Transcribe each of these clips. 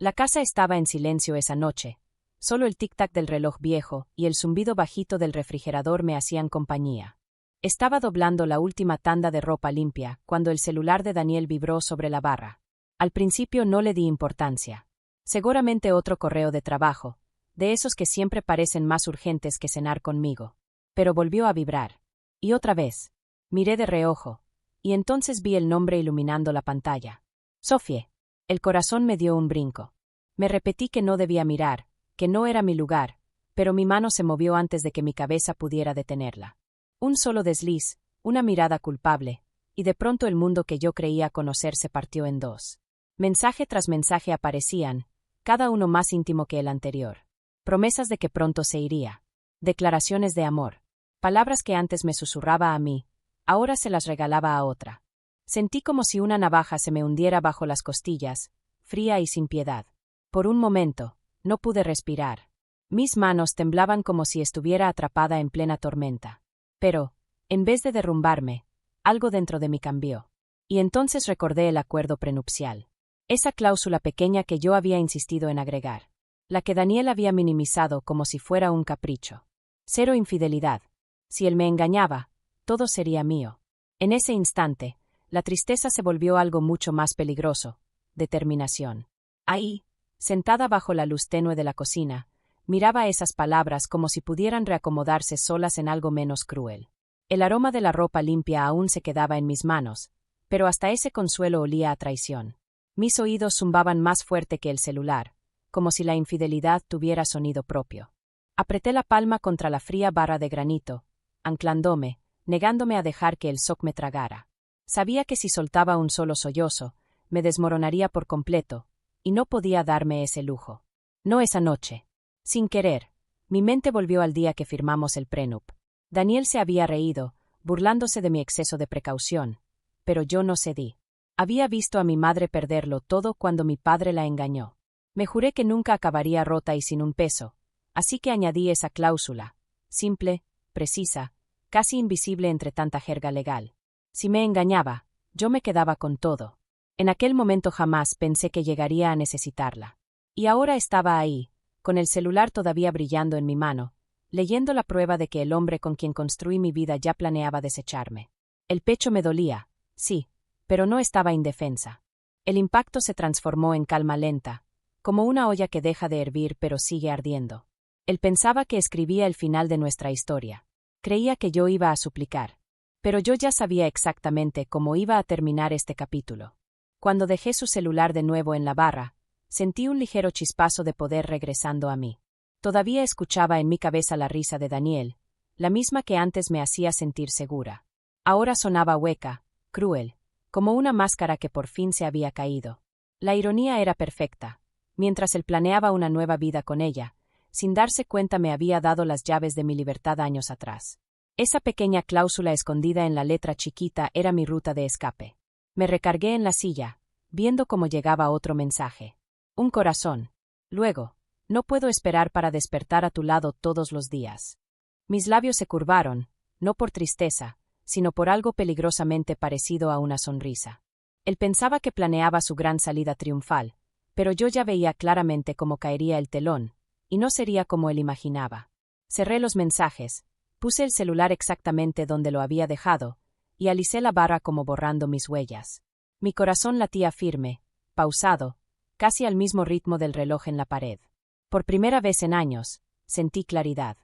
La casa estaba en silencio esa noche. Solo el tic-tac del reloj viejo y el zumbido bajito del refrigerador me hacían compañía. Estaba doblando la última tanda de ropa limpia cuando el celular de Daniel vibró sobre la barra. Al principio no le di importancia. Seguramente otro correo de trabajo, de esos que siempre parecen más urgentes que cenar conmigo. Pero volvió a vibrar. Y otra vez. Miré de reojo. Y entonces vi el nombre iluminando la pantalla. Sofie. El corazón me dio un brinco. Me repetí que no debía mirar, que no era mi lugar, pero mi mano se movió antes de que mi cabeza pudiera detenerla. Un solo desliz, una mirada culpable, y de pronto el mundo que yo creía conocer se partió en dos. Mensaje tras mensaje aparecían, cada uno más íntimo que el anterior. Promesas de que pronto se iría. Declaraciones de amor. Palabras que antes me susurraba a mí, ahora se las regalaba a otra. Sentí como si una navaja se me hundiera bajo las costillas, fría y sin piedad. Por un momento, no pude respirar. Mis manos temblaban como si estuviera atrapada en plena tormenta. Pero, en vez de derrumbarme, algo dentro de mí cambió. Y entonces recordé el acuerdo prenupcial. Esa cláusula pequeña que yo había insistido en agregar. La que Daniel había minimizado como si fuera un capricho. 0 infidelidad. Si él me engañaba, todo sería mío. En ese instante, la tristeza se volvió algo mucho más peligroso. Determinación. Ahí, sentada bajo la luz tenue de la cocina, miraba esas palabras como si pudieran reacomodarse solas en algo menos cruel. El aroma de la ropa limpia aún se quedaba en mis manos, pero hasta ese consuelo olía a traición. Mis oídos zumbaban más fuerte que el celular, como si la infidelidad tuviera sonido propio. Apreté la palma contra la fría barra de granito, anclándome, negándome a dejar que el shock me tragara. Sabía que si soltaba un solo sollozo, me desmoronaría por completo, y no podía darme ese lujo. No esa noche. Sin querer, mi mente volvió al día que firmamos el prenup. Daniel se había reído, burlándose de mi exceso de precaución, pero yo no cedí. Había visto a mi madre perderlo todo cuando mi padre la engañó. Me juré que nunca acabaría rota y sin un peso, así que añadí esa cláusula, simple, precisa, casi invisible entre tanta jerga legal. Si me engañaba, yo me quedaba con todo. En aquel momento jamás pensé que llegaría a necesitarla. Y ahora estaba ahí, con el celular todavía brillando en mi mano, leyendo la prueba de que el hombre con quien construí mi vida ya planeaba desecharme. El pecho me dolía, sí, pero no estaba indefensa. El impacto se transformó en calma lenta, como una olla que deja de hervir pero sigue ardiendo. Él pensaba que escribía el final de nuestra historia. Creía que yo iba a suplicar. Pero yo ya sabía exactamente cómo iba a terminar este capítulo. Cuando dejé su celular de nuevo en la barra, sentí un ligero chispazo de poder regresando a mí. Todavía escuchaba en mi cabeza la risa de Daniel, la misma que antes me hacía sentir segura. Ahora sonaba hueca, cruel, como una máscara que por fin se había caído. La ironía era perfecta. Mientras él planeaba una nueva vida con ella, sin darse cuenta me había dado las llaves de mi libertad años atrás. Esa pequeña cláusula escondida en la letra chiquita era mi ruta de escape. Me recargué en la silla, viendo cómo llegaba otro mensaje. Un corazón. Luego, no puedo esperar para despertar a tu lado todos los días. Mis labios se curvaron, no por tristeza, sino por algo peligrosamente parecido a una sonrisa. Él pensaba que planeaba su gran salida triunfal, pero yo ya veía claramente cómo caería el telón, y no sería como él imaginaba. Cerré los mensajes, puse el celular exactamente donde lo había dejado, y alicé la barra como borrando mis huellas. Mi corazón latía firme, pausado, casi al mismo ritmo del reloj en la pared. Por primera vez en años, sentí claridad.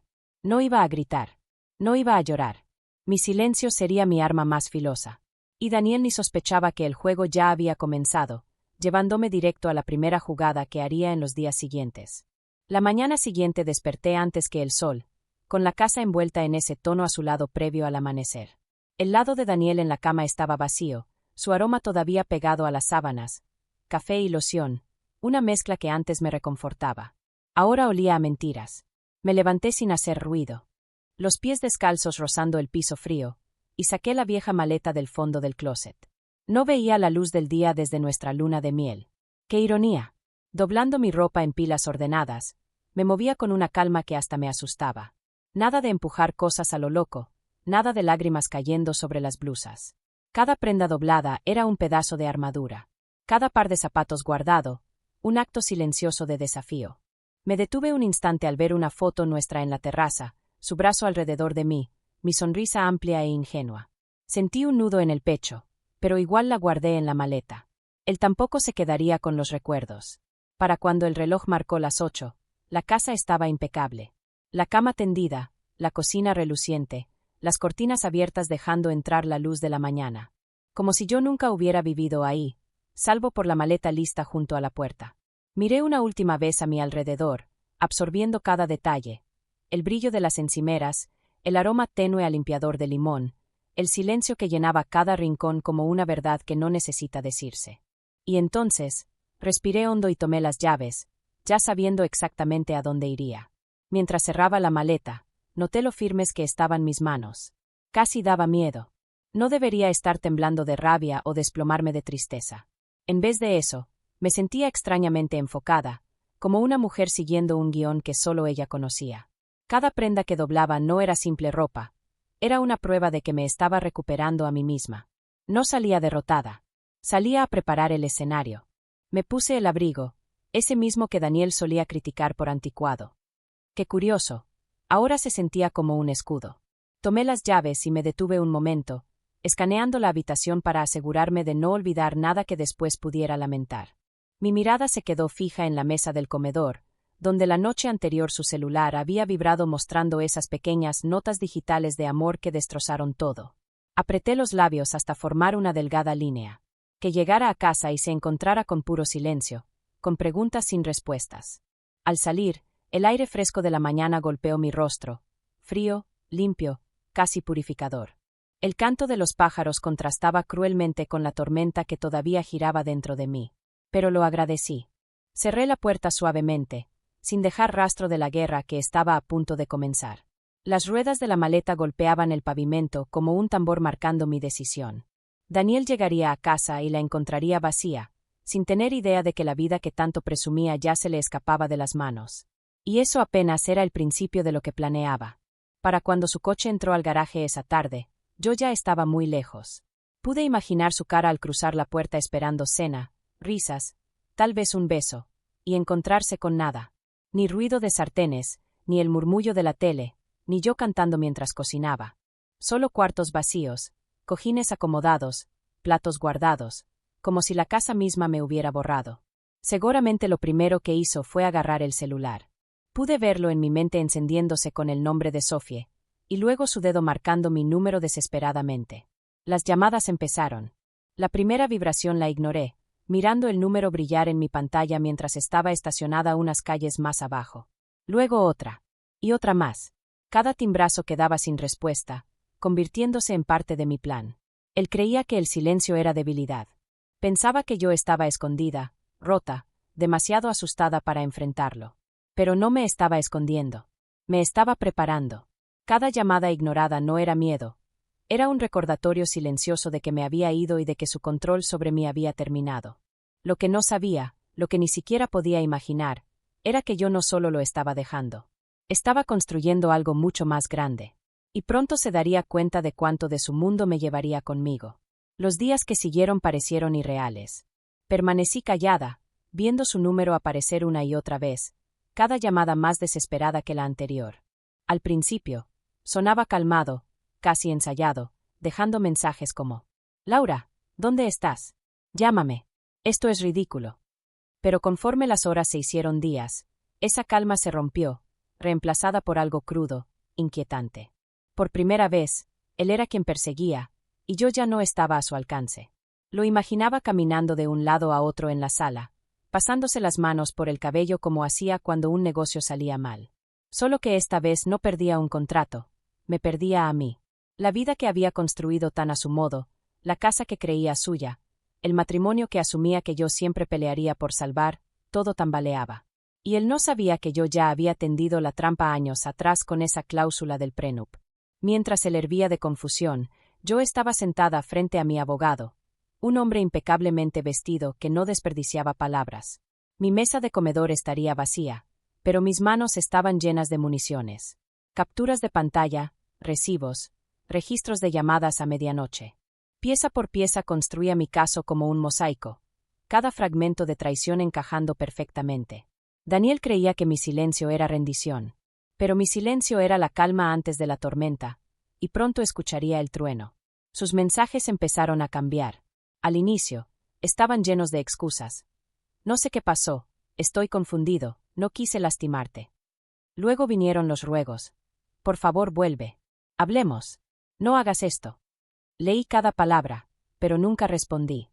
No iba a gritar. No iba a llorar. Mi silencio sería mi arma más filosa. Y Daniel ni sospechaba que el juego ya había comenzado, llevándome directo a la primera jugada que haría en los días siguientes. La mañana siguiente desperté antes que el sol, con la casa envuelta en ese tono azulado previo al amanecer. El lado de Daniel en la cama estaba vacío, su aroma todavía pegado a las sábanas, café y loción, una mezcla que antes me reconfortaba. Ahora olía a mentiras. Me levanté sin hacer ruido. Los pies descalzos rozando el piso frío, y saqué la vieja maleta del fondo del closet. No veía la luz del día desde nuestra luna de miel. ¡Qué ironía! Doblando mi ropa en pilas ordenadas, me movía con una calma que hasta me asustaba. Nada de empujar cosas a lo loco, nada de lágrimas cayendo sobre las blusas. Cada prenda doblada era un pedazo de armadura. Cada par de zapatos guardado, un acto silencioso de desafío. Me detuve un instante al ver una foto nuestra en la terraza, su brazo alrededor de mí, mi sonrisa amplia e ingenua. Sentí un nudo en el pecho, pero igual la guardé en la maleta. Él tampoco se quedaría con los recuerdos. Para cuando el reloj marcó las 8, la casa estaba impecable. La cama tendida, la cocina reluciente, las cortinas abiertas dejando entrar la luz de la mañana. Como si yo nunca hubiera vivido ahí, salvo por la maleta lista junto a la puerta. Miré una última vez a mi alrededor, absorbiendo cada detalle, el brillo de las encimeras, el aroma tenue a limpiador de limón, el silencio que llenaba cada rincón como una verdad que no necesita decirse. Y entonces, respiré hondo y tomé las llaves, ya sabiendo exactamente a dónde iría. Mientras cerraba la maleta, noté lo firmes que estaban mis manos. Casi daba miedo. No debería estar temblando de rabia o desplomarme de tristeza. En vez de eso, me sentía extrañamente enfocada, como una mujer siguiendo un guión que solo ella conocía. Cada prenda que doblaba no era simple ropa, era una prueba de que me estaba recuperando a mí misma. No salía derrotada. Salía a preparar el escenario. Me puse el abrigo, ese mismo que Daniel solía criticar por anticuado. Qué curioso, ahora se sentía como un escudo. Tomé las llaves y me detuve un momento, escaneando la habitación para asegurarme de no olvidar nada que después pudiera lamentar. Mi mirada se quedó fija en la mesa del comedor, donde la noche anterior su celular había vibrado mostrando esas pequeñas notas digitales de amor que destrozaron todo. Apreté los labios hasta formar una delgada línea. Que llegara a casa y se encontrara con puro silencio, con preguntas sin respuestas. Al salir, el aire fresco de la mañana golpeó mi rostro, frío, limpio, casi purificador. El canto de los pájaros contrastaba cruelmente con la tormenta que todavía giraba dentro de mí. Pero lo agradecí. Cerré la puerta suavemente, sin dejar rastro de la guerra que estaba a punto de comenzar. Las ruedas de la maleta golpeaban el pavimento como un tambor marcando mi decisión. Daniel llegaría a casa y la encontraría vacía, sin tener idea de que la vida que tanto presumía ya se le escapaba de las manos. Y eso apenas era el principio de lo que planeaba. Para cuando su coche entró al garaje esa tarde, yo ya estaba muy lejos. Pude imaginar su cara al cruzar la puerta esperando cena, risas, tal vez un beso, y encontrarse con nada. Ni ruido de sartenes, ni el murmullo de la tele, ni yo cantando mientras cocinaba. Solo cuartos vacíos, cojines acomodados, platos guardados, como si la casa misma me hubiera borrado. Seguramente lo primero que hizo fue agarrar el celular. Pude verlo en mi mente encendiéndose con el nombre de Sofie, y luego su dedo marcando mi número desesperadamente. Las llamadas empezaron. La primera vibración la ignoré, mirando el número brillar en mi pantalla mientras estaba estacionada unas calles más abajo. Luego otra. Y otra más. Cada timbrazo quedaba sin respuesta, convirtiéndose en parte de mi plan. Él creía que el silencio era debilidad. Pensaba que yo estaba escondida, rota, demasiado asustada para enfrentarlo. Pero no me estaba escondiendo. Me estaba preparando. Cada llamada ignorada no era miedo. Era un recordatorio silencioso de que me había ido y de que su control sobre mí había terminado. Lo que no sabía, lo que ni siquiera podía imaginar, era que yo no solo lo estaba dejando. Estaba construyendo algo mucho más grande. Y pronto se daría cuenta de cuánto de su mundo me llevaría conmigo. Los días que siguieron parecieron irreales. Permanecí callada, viendo su número aparecer una y otra vez, cada llamada más desesperada que la anterior. Al principio, sonaba calmado, casi ensayado, dejando mensajes como: «Laura, ¿dónde estás? Llámame. Esto es ridículo». Pero conforme las horas se hicieron días, esa calma se rompió, reemplazada por algo crudo, inquietante. Por primera vez, él era quien perseguía, y yo ya no estaba a su alcance. Lo imaginaba caminando de un lado a otro en la sala, pasándose las manos por el cabello como hacía cuando un negocio salía mal. Solo que esta vez no perdía un contrato, me perdía a mí. La vida que había construido tan a su modo, la casa que creía suya, el matrimonio que asumía que yo siempre pelearía por salvar, todo tambaleaba. Y él no sabía que yo ya había tendido la trampa años atrás con esa cláusula del prenup. Mientras él hervía de confusión, yo estaba sentada frente a mi abogado, un hombre impecablemente vestido que no desperdiciaba palabras. Mi mesa de comedor estaría vacía, pero mis manos estaban llenas de municiones. Capturas de pantalla, recibos, registros de llamadas a medianoche. Pieza por pieza construía mi caso como un mosaico, cada fragmento de traición encajando perfectamente. Daniel creía que mi silencio era rendición. Pero mi silencio era la calma antes de la tormenta, y pronto escucharía el trueno. Sus mensajes empezaron a cambiar. Al inicio, estaban llenos de excusas. No sé qué pasó, estoy confundido, no quise lastimarte. Luego vinieron los ruegos. Por favor, vuelve. Hablemos. No hagas esto. Leí cada palabra, pero nunca respondí.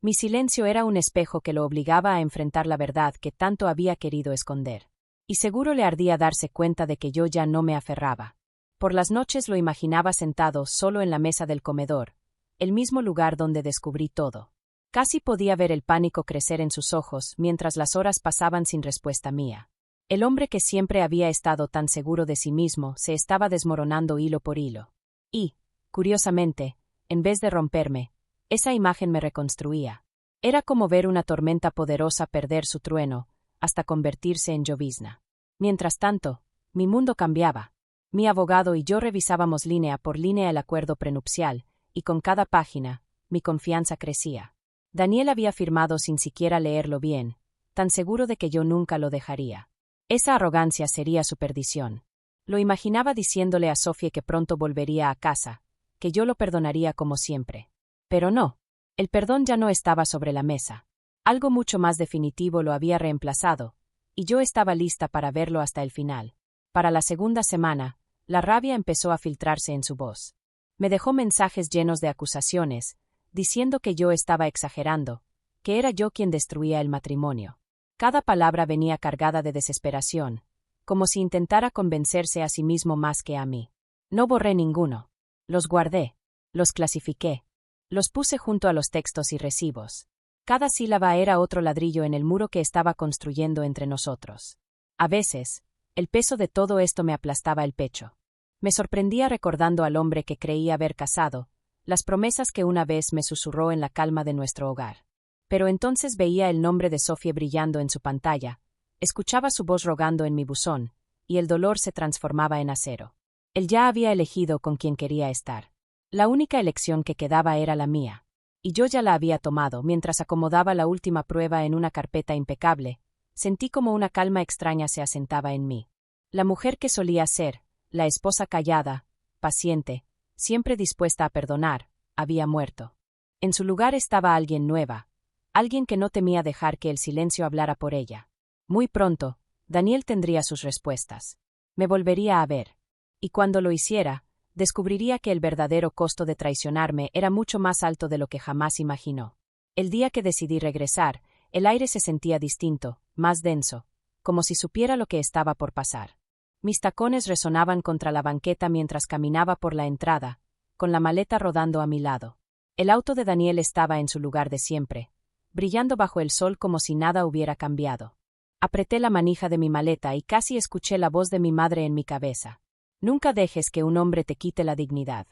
Mi silencio era un espejo que lo obligaba a enfrentar la verdad que tanto había querido esconder. Y seguro le ardía darse cuenta de que yo ya no me aferraba. Por las noches lo imaginaba sentado solo en la mesa del comedor, el mismo lugar donde descubrí todo. Casi podía ver el pánico crecer en sus ojos mientras las horas pasaban sin respuesta mía. El hombre que siempre había estado tan seguro de sí mismo se estaba desmoronando hilo por hilo. Y, curiosamente, en vez de romperme, esa imagen me reconstruía. Era como ver una tormenta poderosa perder su trueno, hasta convertirse en llovizna. Mientras tanto, mi mundo cambiaba. Mi abogado y yo revisábamos línea por línea el acuerdo prenupcial, y con cada página, mi confianza crecía. Daniel había firmado sin siquiera leerlo bien, tan seguro de que yo nunca lo dejaría. Esa arrogancia sería su perdición. Lo imaginaba diciéndole a Sofía que pronto volvería a casa, que yo lo perdonaría como siempre. Pero no. El perdón ya no estaba sobre la mesa. Algo mucho más definitivo lo había reemplazado, y yo estaba lista para verlo hasta el final. Para la segunda semana, la rabia empezó a filtrarse en su voz. Me dejó mensajes llenos de acusaciones, diciendo que yo estaba exagerando, que era yo quien destruía el matrimonio. Cada palabra venía cargada de desesperación, como si intentara convencerse a sí mismo más que a mí. No borré ninguno. Los guardé, los clasifiqué, los puse junto a los textos y recibos. Cada sílaba era otro ladrillo en el muro que estaba construyendo entre nosotros. A veces, el peso de todo esto me aplastaba el pecho. Me sorprendía recordando al hombre que creía haber casado, las promesas que una vez me susurró en la calma de nuestro hogar. Pero entonces veía el nombre de Sofía brillando en su pantalla, escuchaba su voz rogando en mi buzón, y el dolor se transformaba en acero. Él ya había elegido con quien quería estar. La única elección que quedaba era la mía. Y yo ya la había tomado. Mientras acomodaba la última prueba en una carpeta impecable, sentí como una calma extraña se asentaba en mí. La mujer que solía ser, la esposa callada, paciente, siempre dispuesta a perdonar, había muerto. En su lugar estaba alguien nueva, alguien que no temía dejar que el silencio hablara por ella. Muy pronto, Daniel tendría sus respuestas. Me volvería a ver. Y cuando lo hiciera, descubriría que el verdadero costo de traicionarme era mucho más alto de lo que jamás imaginó. El día que decidí regresar, el aire se sentía distinto, más denso, como si supiera lo que estaba por pasar. Mis tacones resonaban contra la banqueta mientras caminaba por la entrada, con la maleta rodando a mi lado. El auto de Daniel estaba en su lugar de siempre, brillando bajo el sol como si nada hubiera cambiado. Apreté la manija de mi maleta y casi escuché la voz de mi madre en mi cabeza. Nunca dejes que un hombre te quite la dignidad.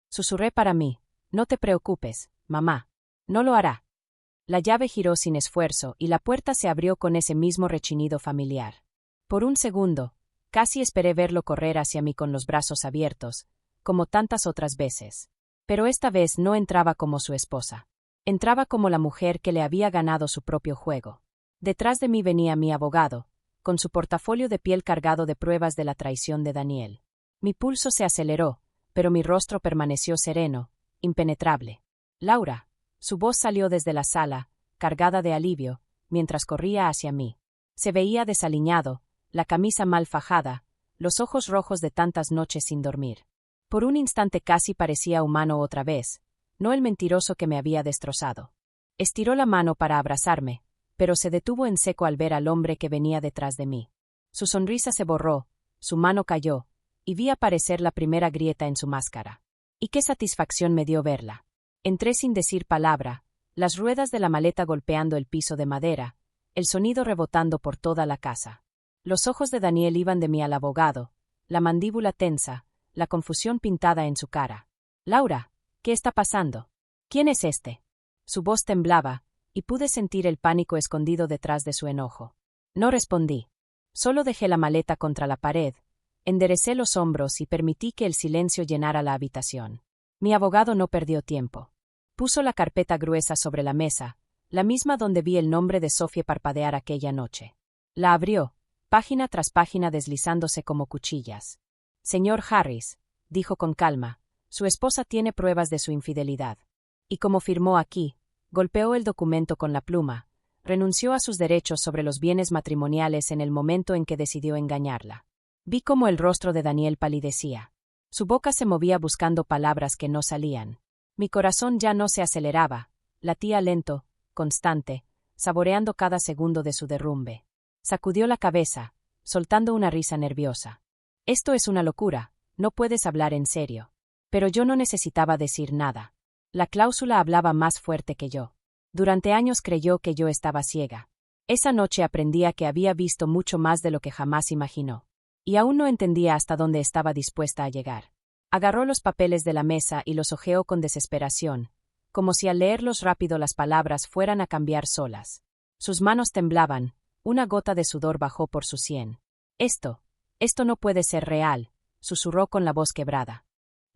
Susurré para mí. No te preocupes, mamá. No lo hará. La llave giró sin esfuerzo y la puerta se abrió con ese mismo rechinido familiar. Por un segundo, casi esperé verlo correr hacia mí con los brazos abiertos, como tantas otras veces. Pero esta vez no entraba como su esposa. Entraba como la mujer que le había ganado su propio juego. Detrás de mí venía mi abogado, con su portafolio de piel cargado de pruebas de la traición de Daniel. Mi pulso se aceleró, pero mi rostro permaneció sereno, impenetrable. Laura. Su voz salió desde la sala, cargada de alivio, mientras corría hacia mí. Se veía desaliñado, la camisa mal fajada, los ojos rojos de tantas noches sin dormir. Por un instante casi parecía humano otra vez, no el mentiroso que me había destrozado. Estiró la mano para abrazarme, pero se detuvo en seco al ver al hombre que venía detrás de mí. Su sonrisa se borró, su mano cayó, y vi aparecer la primera grieta en su máscara. Y qué satisfacción me dio verla. Entré sin decir palabra, las ruedas de la maleta golpeando el piso de madera, el sonido rebotando por toda la casa. Los ojos de Daniel iban de mí al abogado, la mandíbula tensa, la confusión pintada en su cara. Laura, ¿qué está pasando? ¿Quién es este? Su voz temblaba, y pude sentir el pánico escondido detrás de su enojo. No respondí. Solo dejé la maleta contra la pared, enderecé los hombros y permití que el silencio llenara la habitación. Mi abogado no perdió tiempo. Puso la carpeta gruesa sobre la mesa, la misma donde vi el nombre de Sofía parpadear aquella noche. La abrió, página tras página deslizándose como cuchillas. Señor Harris, dijo con calma, su esposa tiene pruebas de su infidelidad. Y como firmó aquí, golpeó el documento con la pluma, renunció a sus derechos sobre los bienes matrimoniales en el momento en que decidió engañarla. Vi cómo el rostro de Daniel palidecía. Su boca se movía buscando palabras que no salían. Mi corazón ya no se aceleraba, latía lento, constante, saboreando cada segundo de su derrumbe. Sacudió la cabeza, soltando una risa nerviosa. Esto es una locura, no puedes hablar en serio. Pero yo no necesitaba decir nada. La cláusula hablaba más fuerte que yo. Durante años creyó que yo estaba ciega. Esa noche aprendía que había visto mucho más de lo que jamás imaginó. Y aún no entendía hasta dónde estaba dispuesta a llegar. Agarró los papeles de la mesa y los hojeó con desesperación, como si al leerlos rápido las palabras fueran a cambiar solas. Sus manos temblaban, una gota de sudor bajó por su sien. Esto no puede ser real, susurró con la voz quebrada.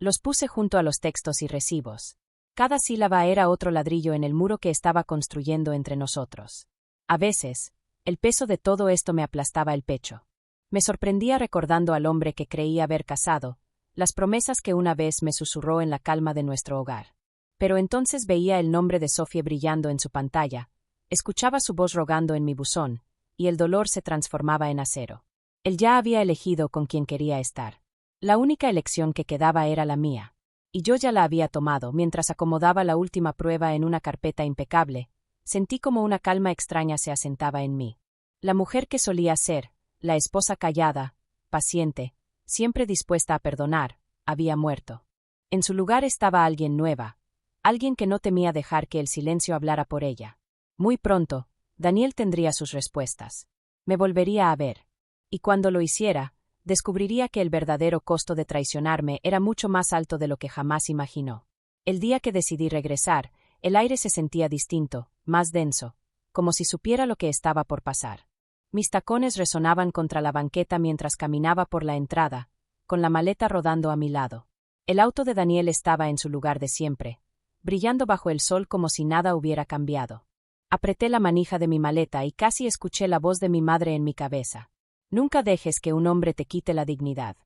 Los puse junto a los textos y recibos. Cada sílaba era otro ladrillo en el muro que estaba construyendo entre nosotros. A veces, el peso de todo esto me aplastaba el pecho. Me sorprendía recordando al hombre que creía haber casado, las promesas que una vez me susurró en la calma de nuestro hogar. Pero entonces veía el nombre de Sofía brillando en su pantalla, escuchaba su voz rogando en mi buzón, y el dolor se transformaba en acero. Él ya había elegido con quien quería estar. La única elección que quedaba era la mía. Y yo ya la había tomado. Mientras acomodaba la última prueba en una carpeta impecable, sentí como una calma extraña se asentaba en mí. La mujer que solía ser, la esposa callada, paciente, siempre dispuesta a perdonar, había muerto. En su lugar estaba alguien nueva, alguien que no temía dejar que el silencio hablara por ella. Muy pronto, Daniel tendría sus respuestas. Me volvería a ver. Y cuando lo hiciera, descubriría que el verdadero costo de traicionarme era mucho más alto de lo que jamás imaginó. El día que decidí regresar, el aire se sentía distinto, más denso, como si supiera lo que estaba por pasar. Mis tacones resonaban contra la banqueta mientras caminaba por la entrada, con la maleta rodando a mi lado. El auto de Daniel estaba en su lugar de siempre, brillando bajo el sol como si nada hubiera cambiado. Apreté la manija de mi maleta y casi escuché la voz de mi madre en mi cabeza. Nunca dejes que un hombre te quite la dignidad.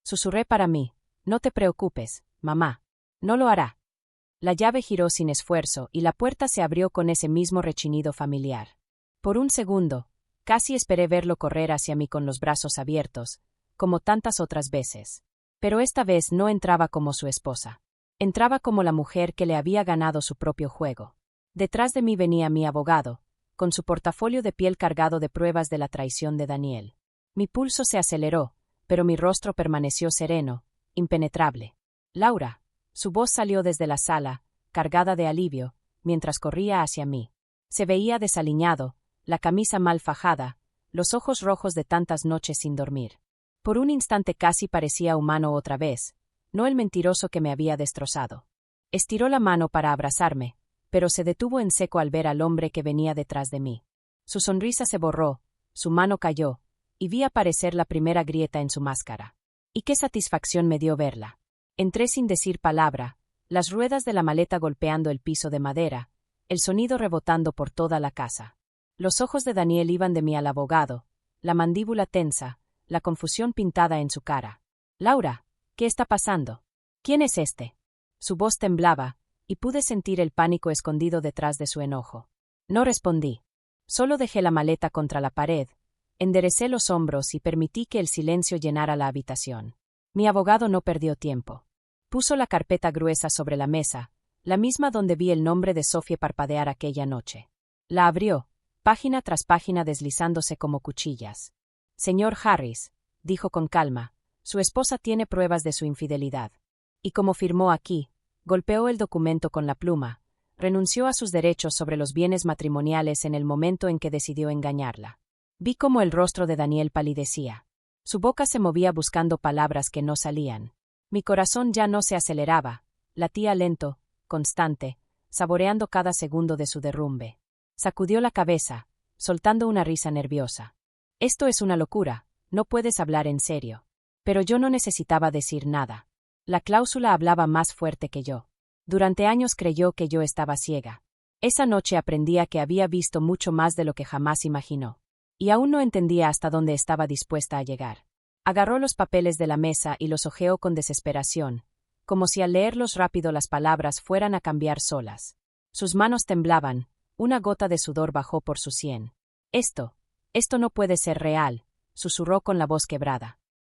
Susurré para mí. No te preocupes, mamá. No lo hará. La llave giró sin esfuerzo y la puerta se abrió con ese mismo rechinido familiar. Por un segundo, casi esperé verlo correr hacia mí con los brazos abiertos, como tantas otras veces. Pero esta vez no entraba como su esposa. Entraba como la mujer que le había ganado su propio juego. Detrás de mí venía mi abogado, con su portafolio de piel cargado de pruebas de la traición de Daniel. Mi pulso se aceleró, pero mi rostro permaneció sereno, impenetrable. Laura. Su voz salió desde la sala, cargada de alivio, mientras corría hacia mí. Se veía desaliñado, la camisa mal fajada, los ojos rojos de tantas noches sin dormir. Por un instante casi parecía humano otra vez, no el mentiroso que me había destrozado. Estiró la mano para abrazarme, pero se detuvo en seco al ver al hombre que venía detrás de mí. Su sonrisa se borró, su mano cayó, y vi aparecer la primera grieta en su máscara. Y qué satisfacción me dio verla. Entré sin decir palabra, las ruedas de la maleta golpeando el piso de madera, el sonido rebotando por toda la casa. Los ojos de Daniel iban de mí al abogado, la mandíbula tensa, la confusión pintada en su cara. Laura, ¿qué está pasando? ¿Quién es este? Su voz temblaba, y pude sentir el pánico escondido detrás de su enojo. No respondí. Solo dejé la maleta contra la pared, enderecé los hombros y permití que el silencio llenara la habitación. Mi abogado no perdió tiempo. Puso la carpeta gruesa sobre la mesa, la misma donde vi el nombre de Sofía parpadear aquella noche. La abrió, página tras página deslizándose como cuchillas. Señor Harris, dijo con calma, su esposa tiene pruebas de su infidelidad. Y como firmó aquí, golpeó el documento con la pluma, renunció a sus derechos sobre los bienes matrimoniales en el momento en que decidió engañarla. Vi cómo el rostro de Daniel palidecía. Su boca se movía buscando palabras que no salían. Mi corazón ya no se aceleraba, latía lento, constante, saboreando cada segundo de su derrumbe. Sacudió la cabeza, soltando una risa nerviosa. Esto es una locura, no puedes hablar en serio. Pero yo no necesitaba decir nada. La cláusula hablaba más fuerte que yo. Durante años creyó que yo estaba ciega. Esa noche aprendía que había visto mucho más de lo que jamás imaginó. Y aún no entendía hasta dónde estaba dispuesta a llegar. Agarró los papeles de la mesa y los hojeó con desesperación, como si al leerlos rápido las palabras fueran a cambiar solas. Sus manos temblaban, una gota de sudor bajó por su sien. Esto no puede ser real, susurró con la voz quebrada.